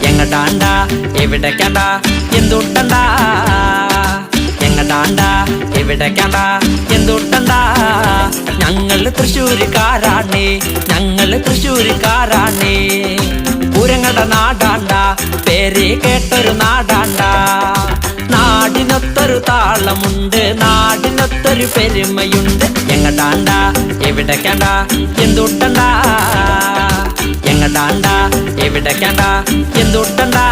എങ്ങടാണ്ടാ എവിടേക്കാണ്ടാ എന്തുട്ടണ്ടാ എങ്ങടാണ്ടാ എവിടേക്കാണ്ടാ എന്തുട്ടണ്ടാ ഞങ്ങള് തൃശ്ശൂരുകാരാണേ ഞങ്ങള് തൃശ്ശൂരുകാരാണേ പൂരങ്ങളുടെ നാടാണ്ടാ പേര് കേട്ടൊരു നാടാണ്ടാ നാടിനൊത്തൊരു താളമുണ്ട് നാടിനൊത്തൊരു പെരുമയുണ്ട് എങ്ങടാണ്ടാ എവിടേക്കാണ്ടാ എന്തുട്ടണ്ടാ എങ്ങടാണ്ടാ എവിടേക്കാണ്ടാ എന്തുട്ടണ്ടാ